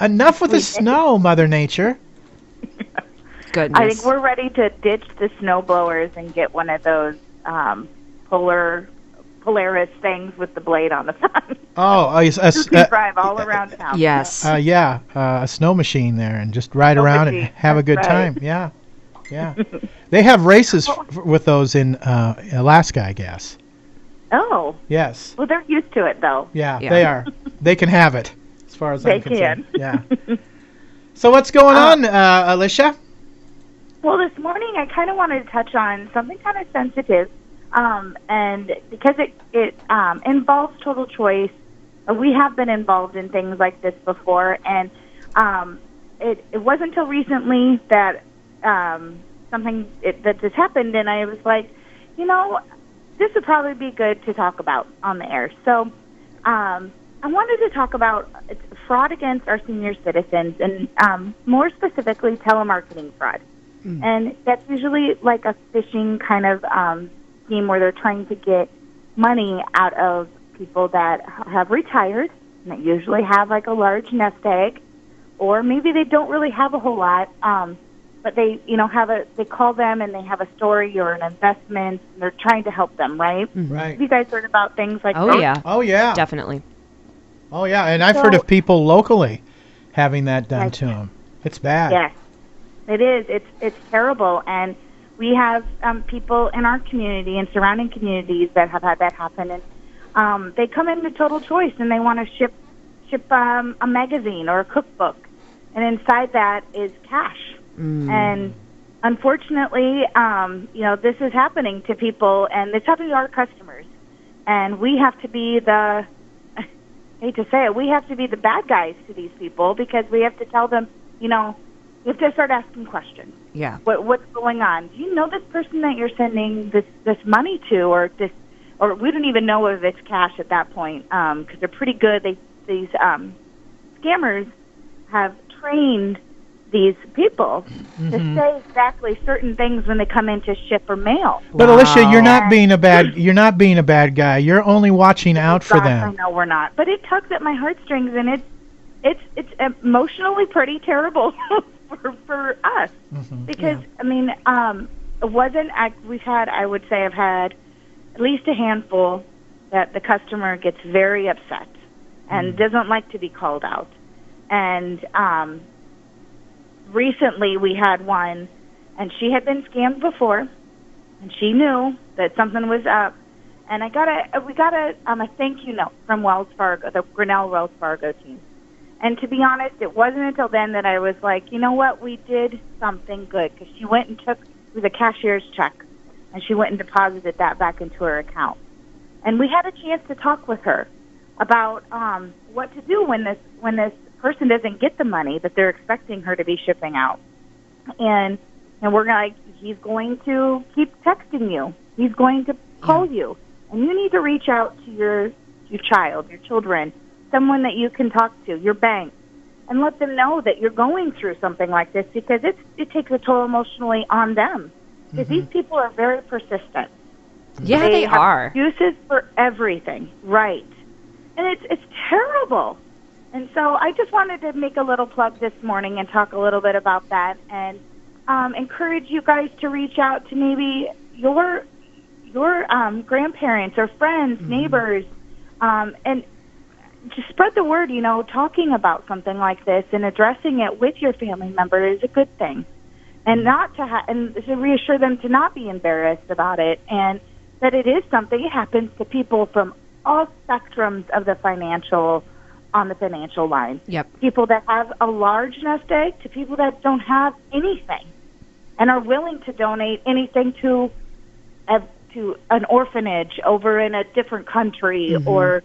Enough with the snow, Mother Nature. Goodness. I think we're ready to ditch the snow blowers and get one of those Polaris things with the blade on the front. Oh, You can drive all around town. Yes. a snow machine there and just ride around and have a good That's time. Yeah. They have races with those in Alaska, I guess. Oh. Yes. Well, they're used to it, though. Yeah, they are. They can have it, as far as I'm concerned. They can. Yeah. So what's going on, Alicia? Well, this morning I kind of wanted to touch on something kind of sensitive, and because it involves total choice. We have been involved in things like this before, and it wasn't until recently that that this happened, and I was like, this would probably be good to talk about on the air. So I wanted to talk about fraud against our senior citizens, and more specifically telemarketing fraud. And that's usually like a phishing kind of scheme where they're trying to get money out of people that have retired, and that usually have like a large nest egg, or maybe they don't really have a whole lot, but they they call them and they have a story or an investment, and they're trying to help them, right? Right. Have you guys heard about things like that? Oh yeah. Definitely. Oh yeah, and I've heard of people locally having that done to them. It's bad. Yes, it is. It's terrible, and we have people in our community and surrounding communities that have had that happen, and they come into Total Choice and they want to ship a magazine or a cookbook, and inside that is cash. And unfortunately, this is happening to people, and it's happening to our customers, and we have to be I hate to say it, we have to be the bad guys to these people, because we have to tell them, you have to start asking questions. Yeah. What's going on? Do you know this person that you're sending this money to, or we don't even know if it's cash at that point, because they're pretty good. These scammers have trained these people to say exactly certain things when they come in to ship or mail. But Alicia, you're not being a bad guy. You're only watching out for them. I know we're not, but it tugs at my heartstrings, and it's emotionally pretty terrible for us, because it wasn't. I've had at least a handful that the customer gets very upset and doesn't like to be called out, and recently we had one, and she had been scammed before, and she knew that something was up, and we got a thank you note from Wells Fargo, the Grinnell Wells Fargo team. And to be honest, it wasn't until then that I was like, you know what, we did something good, because she went and it was a cashier's check, and she went and deposited that back into her account. And we had a chance to talk with her about what to do when this person doesn't get the money that they're expecting her to be shipping out. And we're like, he's going to keep texting you. He's going to call you. And you need to reach out to your child, your children, someone that you can talk to, your bank, and let them know that you're going through something like this, because it takes a toll emotionally on them. Because these people are very persistent. Yeah, they are. Excuses for everything, right? And it's terrible. And so I just wanted to make a little plug this morning and talk a little bit about that, and encourage you guys to reach out to maybe your grandparents or friends, neighbors, and to spread the word. Talking about something like this and addressing it with your family member is a good thing, and not to and to reassure them to not be embarrassed about it, and that it is something. It happens to people from all spectrums of the financial line. Yep. People that have a large nest egg to people that don't have anything, and are willing to donate anything to an orphanage over in a different country, or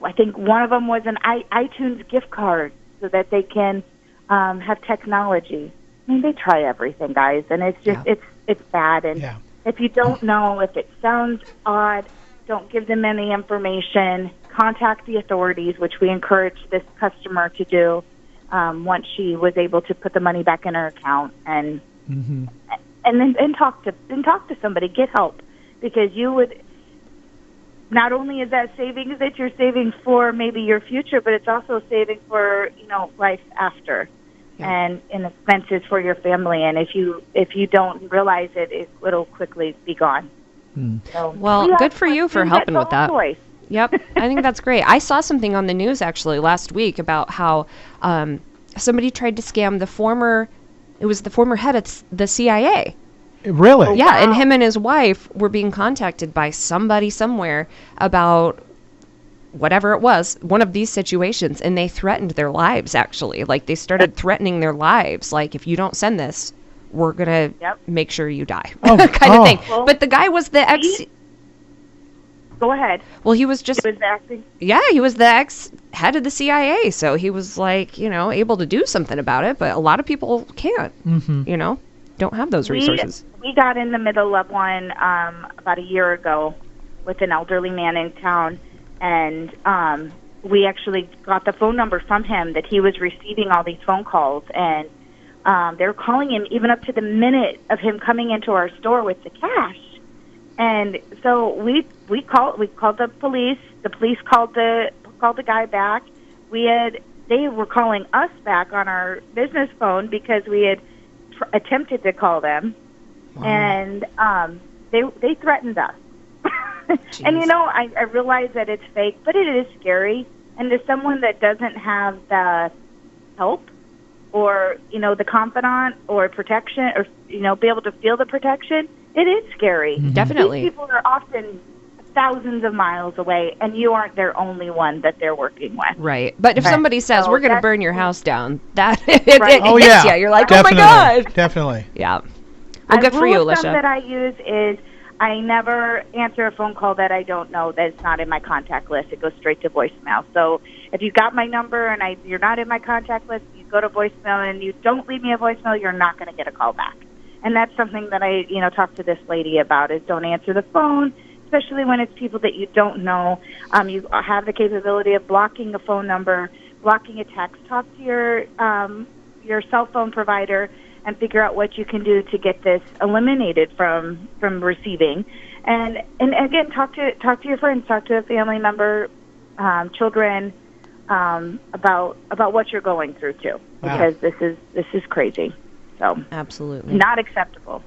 I think one of them was an iTunes gift card so that they can have technology. I mean, they try everything, guys, and it's just it's bad. And if you don't know, if it sounds odd, don't give them any information. Contact the authorities, which we encourage this customer to do once she was able to put the money back in her account, and then talk to somebody, get help, because not only is that savings that you're saving for maybe your future, but it's also saving for, life after. And expenses for your family, and if you don't realize it, it'll quickly be gone. So, well, good for you for helping with that. Choice. Yep, I think that's great. I saw something on the news actually last week about how somebody tried to scam the former head of the CIA. Really? Yeah, and him and his wife were being contacted by somebody somewhere about whatever it was, one of these situations, and they threatened their lives, actually. Like, they started threatening their lives. Like, if you don't send this, we're going to make sure you die. Kind of thing. Well, but the guy was the ex... Go ahead. Well, he was just... He was acting? Yeah, he was the ex-head of the CIA, so he was, like, able to do something about it, but a lot of people can't, don't have those resources. We got in the middle of one about a year ago with an elderly man in town, and we actually got the phone number from him that he was receiving all these phone calls, and they were calling him even up to the minute of him coming into our store with the cash. And so we called the police. The police called the guy back. They were calling us back on our business phone because we had attempted to call them, and they threatened us. And I realize that it's fake, but it is scary. And to someone that doesn't have the help, or the confidant, or protection, or be able to feel the protection, it is scary. Mm-hmm. Definitely. These people are often thousands of miles away, and you aren't their only one that they're working with. Right. But if somebody says, we're going to burn your house down, that it hits you. You're like, definitely. Oh my God. Definitely. Yeah. Well, good for you, Alicia. The rule of thumb that I use is I never answer a phone call that I don't know, that's not in my contact list. It goes straight to voicemail. So if you got my number and you're not in my contact list, you go to voicemail and you don't leave me a voicemail, you're not going to get a call back. And that's something that I, talk to this lady about, is don't answer the phone, especially when it's people that you don't know. You have the capability of blocking a phone number, blocking a text. Talk to your cell phone provider and figure out what you can do to get this eliminated from receiving. And again, talk to your friends, talk to a family member, children, about what you're going through too, because this is crazy. So absolutely not acceptable.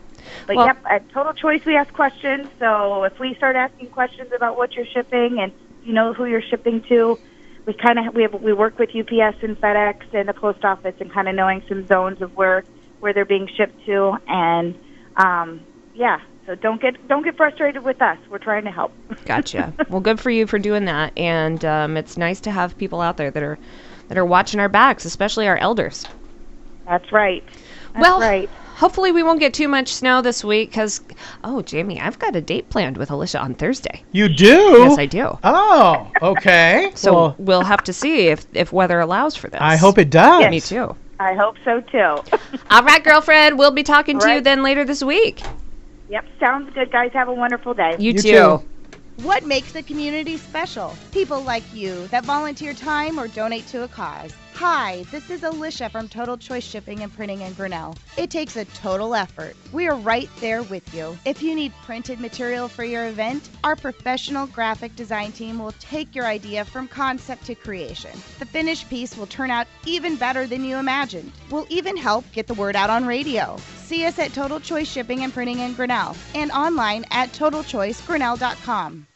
But at Total Choice we ask questions. So if we start asking questions about what you're shipping and you know who you're shipping to, we work with UPS and FedEx and the post office, and kind of knowing some zones of where they're being shipped to. And so don't get frustrated with us. We're trying to help. Gotcha. Well, good for you for doing that. And it's nice to have people out there that are watching our backs, especially our elders. That's right. Right. Hopefully we won't get too much snow this week because, Jamie, I've got a date planned with Alicia on Thursday. You do? Yes, I do. Oh, okay. So we'll have to see if weather allows for this. I hope it does. Yes. Me too. I hope so too. All right, girlfriend. We'll be talking to you then later this week. Yep, sounds good, guys. Have a wonderful day. You too. What makes the community special? People like you that volunteer time or donate to a cause. Hi, this is Alicia from Total Choice Shipping and Printing in Grinnell. It takes a total effort. We are right there with you. If you need printed material for your event, our professional graphic design team will take your idea from concept to creation. The finished piece will turn out even better than you imagined. We'll even help get the word out on radio. See us at Total Choice Shipping and Printing in Grinnell and online at totalchoicegrinnell.com.